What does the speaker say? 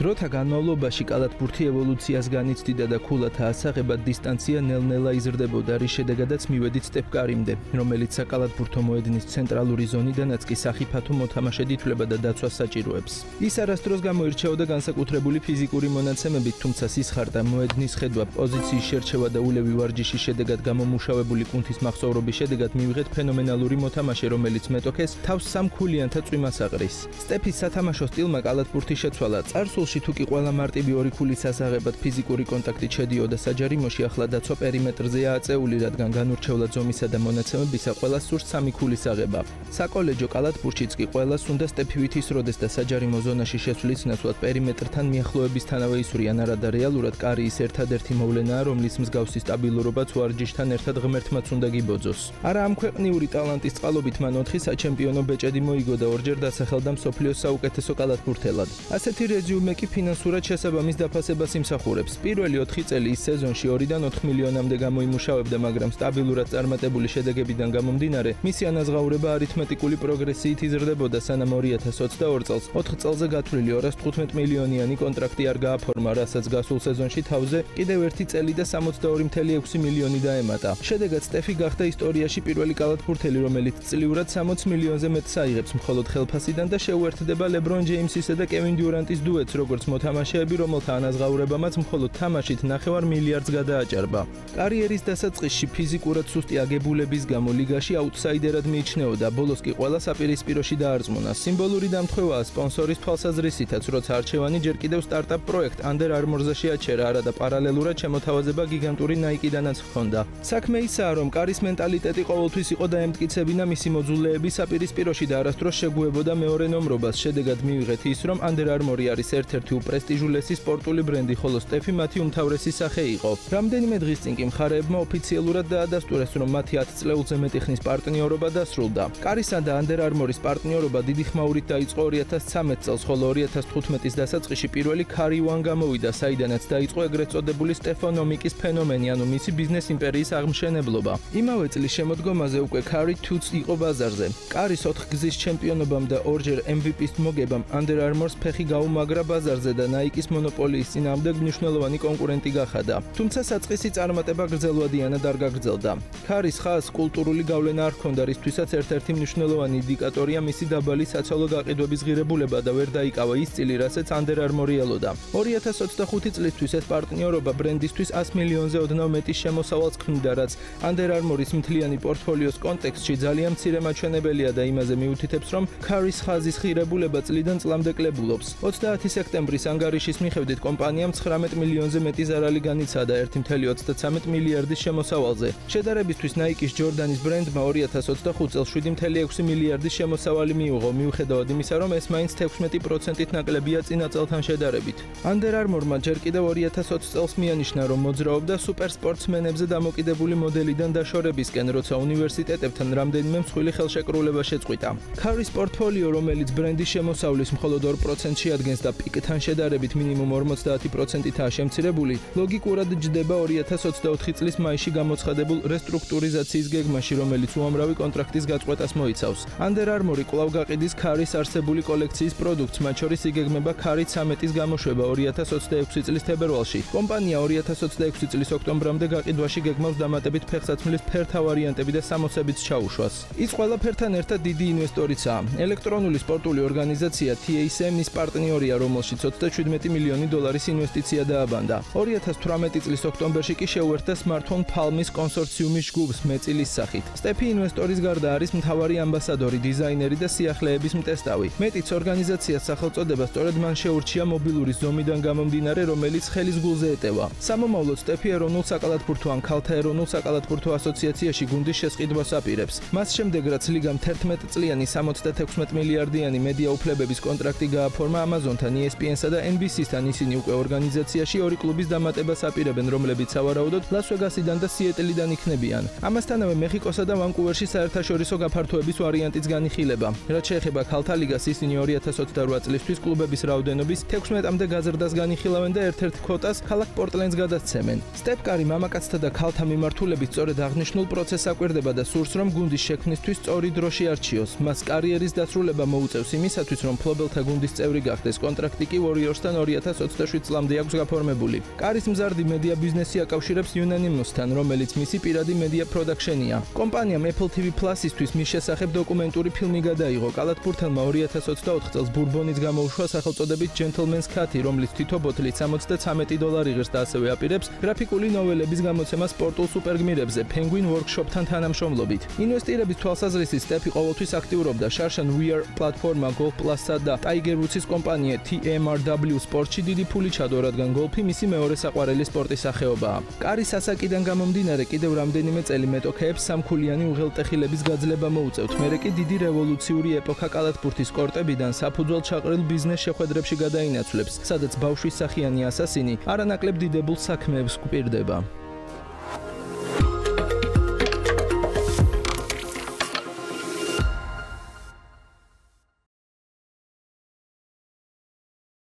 დროთა განმავლობაში კალათბურთი ევოლუციას განიცდიდა და ქულათა ასაღებად დისტანცია ნელ-ნელა იზრდებოდა, რის შედეგადაც მივედით სტეფ კარიმდე, რომელიც საკალათბურთო მოედნის ცენტრალური ზონიდანაც კი სახიფათო მოთამაშედ ითვლება და დაცვას საჭიროებს. ის არასდროს გამოირჩეოდა განსაკუთრებული ფიზიკური მონაცემებით, თუმცა სისხარტა, მოედნის ხედვა, პოზიციის შერჩევა და ულევი ვარჯიშის შედეგად გამომუშავებული კუნთის მახსოვრობის შედეგად მივიღეთ ფენომენალური მოთამაშე, რომელიც მეტოქეს თავს სამქულიანთა წვიმას აყრის. სტეფის სათამაშო სტილმა კალათბურთი შეცვალა. წარსულში თუ კი ყველა მარტივი ორი ქულის ასაღებად ფიზიკური კონტაქტით შედიოდა საჯარიმოში, ახლა დაცვა პერიმეტრზეა აწეული, რადგან განურჩევლა ზომისა და მონაცემებისა ყველას სურს სამი ქულის აღება. საკოლეჯო კალათბურთშიც კი ყველას უნდა სტეფივით ისროდეს და საჯარიმო ზონაში შესვლის ნაცვლად პერიმეტრთან მიახლოებისთანავე ისვრიან, არადა რეალურად კარიის ერთადერთი მოვლენაა, რომლის მსგავსი სტაბილურობაც ვარჯიშთან ერთად ღმერთმაც უნდა გიბოძოს. არა ამ ქვეყნიური ტალანტის წყალობით მან 4 საჩემპიონო ბეჭედი მოიგო და ორჯერ დასახელდა მსოფლიოს საუკეთესო კალათბურთელად. ასეთი რეზიუმე კი ფინანსურად შესაბამის დაფასებას იმსახურებს. პირველი 4 წელი ის სეზონში 2-დან 4 მილიონამდე გამოიმუშავებდა, მაგრამ სტაბილურად წარმატებული შედეგებიდან გამომდინარე, მისი ანაზღაურება არითმეტიკული პროგრესიით იზრდებოდა, სანამ 2022 წელს 4 წელზე გათვლილი 215 მილიონიანი კონტრაქტი არ გააფორმა, რასაც გასულ სეზონში თავზე კიდევ 1 წელი და 62.6 მილიონი დაემატა. შედეგად სტეფი გახდა ისტორიაში პირველი კალათბურთელი, რომელიც წლიურად 60 მილიონზე მეტს აიღებს მხოლოდ ხელფასიდან და შეუერთდება ლებრონ ჯეიმსისა და კევინ დიურანტის დუეტს, როგორც მოთამაშეები, რომელთა ანაზღაურებამაც მხოლოდ თამაშით 9 მილიარდს გადააჭარბა. კარიერის დასაწყისში ფიზიკურად სუსტი აგებულების გამო ლიგაში აუტსაიდერად მიიჩნეოდა, ბოლოს კი ყველა საპირისპიროში დაარწმუნა. სიმბოლური დამთხევაა სპონსორის თვალსაზრისითაც, როცა არჩევანი ჯერ კიდევ სტარტაპ პროექტ Under Armour-ზე შეაჩერა, არადა პარალელურად შემოთავაზება გიგანტური Nike-დანაც ჰქონდა. საქმე ისაა, რომ კარის მენტალიტეტი ყოველთვის იყო დაემტკიცებინა მისი მოძულეები საპირისპიროში და არასდროს შეგუებოდა მეორე ნომრობას. შედეგად მივიღეთ ის, რომ Under Armour-ი არის ერთ-ერთი უპრესტიჟულესი სპორტული ბრენდი, ხოლო სტეფი მათი უმთავრესი სახე იყო. რამდენიმე დღის წინ კი მხარეებმა ოფიციალურად დაადასტურეს, რომ მათი 10 წლეულზე მეტი ხნის პარტნიორობა დასრულდა. კარისა და Under Armour-ის პარტნიორობა დიდი ხმაურით დაიწყო 2013 წელს, ხოლო 2015-ის დასაწყისში პირველი Curry One გამოვიდა, საიდანაც დაიწყო ეგრეთ წოდებული სტეფანომიკის ფენომენი, ანუ მისი ბიზნეს იმპერიის აღმშენებლობა. იმავე წლის შემოდგომაზე უკვე Curry Toots იყო ბაზარზე. კარის 4 გზის ჩემპიონობამ და ორჯერ MVP-ის მოგებამ Under Armour-ს ფეხი გაუმაგრა ბაზარზე და Nike-ის მონოპოლიის წინააღმდეგ მნიშვნელოვანი კონკურენტი გახადა. თუმცა საწყისი წარმატება გრძელვადიანად არ გაგრძელდა. Curry-ს ხაზს კულტურული გავლენა არ ჰქონდა, რისთვისაც ერთ-ერთი მნიშვნელოვანი ინდიკატორია მისი დაბალი საცალო გაყიდვების ღირებულება და ვერ დაიკავა ის წილი, რასაც Under Armour-ი ელოდა. 2025 წლისთვის ეს პარტნიორობა ბრენდისთვის 100 მილიონზე ოდნავ მეტის შემოსავალს ქმნიდა, რაც Under Armour-ის მთლიანი პორტფოლიოს კონტექსტში ძალიან მცირე მაჩვენებელია და იმაზე მიუთითებს, რომ Curry-ს ხაზის ღირებულება წლიდან წლამდე კლებულობს. 30 სექტემბრის ანგარიშის მიხედვით კომპანიამ 19 მილიონზე მეტი ზარალი განიცადა 1.33 მილიარდის შემოსავალზე. შედარებისთვის Nike-ის ჯორდანის ბრენდმა 2025 წელს 7.6 მილიარდის შემოსავალი მიიღო, მიუხედავად იმისა, რომ ეს მაინც 16%-ით ნაკლებია წინა წელთან შედარებით. Under Armour-მა ჯერ კიდევ 2020 წელს მიანიშნა, რომ მოძრაობდა სუპერსპორტსმენებზე დამოკიდებული მოდელიდან დაშორებისკენ, როცა უნივერსიტეტებთან რამდენიმე მსხვილი ხელშეკრულება შეწყვიტა. Curry-ის პორტფოლიო, რომელიც ბრენდის შემოსავლის მხოლოდ 2% შეადგენს და პიკთან შედარებით მინიმუმ 50%-ითაა შემცირებული, ლოგიკურად ჯდება 2024 წლის მაისში გამოცხადებულ რესტრუქტურიზაციის გეგმაში, რომელიც უამრავი კონტრაქტის გაწყვეტას მოიცავს. Under Armour-ი კვლავ გაყიდის Curry-ის არსებული კოლექციის პროდუქტს, მათ შორის იგეგმება Curry 13-ის გამოშვება 2026 წლის თებერვალში. კომპანია 2026 წლის ოქტომბრამდე გაყიდვაში გეგმავს დამატებით ფეხსაცმლის ფერთა ვარიანტები და სამოცებიც ჩაუშვას. ის ყველაფერთან ერთად დიდი ინვესტორიცაა. ელექტრონული სპორტული ორგანიზაცია TSM-ის პარტნიორია, რომელშიც 27 მილიონი დოლარის ინვესტიცია დააბანდა. 2018 წლის ოქტომბერში კი შეუერთდა Smartphone Palm-ის კონსორციუმის ჯგუფს მეწილის სახით. სტეფი ინვესტორის გარდა არის მთავარი ამბასადორი, დიზაინერი და სიახლეების მტესტავი. მეტიც ორგანიზაციას სახელწოდება სწორედ მან შეურჩია მობილური ზომიდან გამომდინარე, რომელიც ხელის გულზე ეტევა. სამომავლოდ სტეფი ეროვნულ საკალათბურთო ან ქალთა ეროვნულ საკალათბურთო ასოციაციაში გუნდის შესყიდვას აპირებს. მას შემდეგ, რაც ლიგამ 11 წლიანი 76 მილიარდიანი მედია უფლებების კონტრაქტი გააფორმა Amazon-თან, ESPN-სა და NBC-სთან, ისინი უკვე ორგანიზაციაში ორი კლუბის დამატებას აპირებენ, რომლებიც სავარაუდოდ ლას-ვეგასიდან და სიეტლიდან იქნებიან. ამასთანავე მეხიკოსა და ვანკუვერში საერთაშორისო გაფართოების ვარიანტიც განიხილება. რაც შეეხება ქალთა ლიგას, ისინი 2028 წლისთვის კლუბების რაოდენობის 16-მდე გაზრდას განიხილავენ და ერთ-ერთ კვოტას ქალაქ პორტლენდს გადასცემენ. სტეფ კარი მამაკაცთა და ქალთა მიმართულებით სწორედ აღნიშნულ პროცესს აკვირდება და სურს, რომ გუნდის შექმნისთვის სწორი დროში არჩიოს. მას კარიერის დასრულება მოუწევს იმისათვის, რომ ფლობელთა გუნდის წევრი გახდეს, კონტრაქტი კონტრაქტი კი Warriors-თან 2027 წლამდე აქვს გაფორმებული. კარის მზარდი მედია ბიზნესი აკავშირებს Unanimous-თან, რომელიც მისი პირადი მედია პროდაქშენია. კომპანიამ Apple TV Plus-ისთვის მის შესახებ დოკუმენტური ფილმი გადაიღო. კალათბურთელმა 2024 წელს ბურბონის გამოუშვა სახელწოდებით Gentleman's Cut-ი, რომლის თითო ბოთლით $73 ღირს და ასევე აპირებს გრაფიკული ნოველების გამოცემა სპორტულ სუპერგმირებზე Penguin Workshop-თან თანამშრომლობით. ინვესტირების თვალსაზრისით სტეფი ყოველთვის აქტიურობდა Shark and Weir პლატფორმა Golf Plus-სა და Tiger Woods-ის კომპანია TMRW სპორტში დიდი ფული ჩადო, რადგან გოლფი მისი მეორე საყვარელი სპორტის სახეობაა. კარის ასაკიდან გამომდინარე კიდევ რამდენიმე წელი მეტოქეებს სამქულიანი უღელტეხილების გაძლება მოუწევთ. მერე კი დიდი რევოლუციური ეპოქა კალათბურთის კორტებიდან საფუძველ ჩაყრილ ბიზნეს შეხვედრებში გადაინაცვლებს, სადაც ბავშვის სახიანი ასასინი არანაკლებ დიდებულ საქმეებს გვპირდება.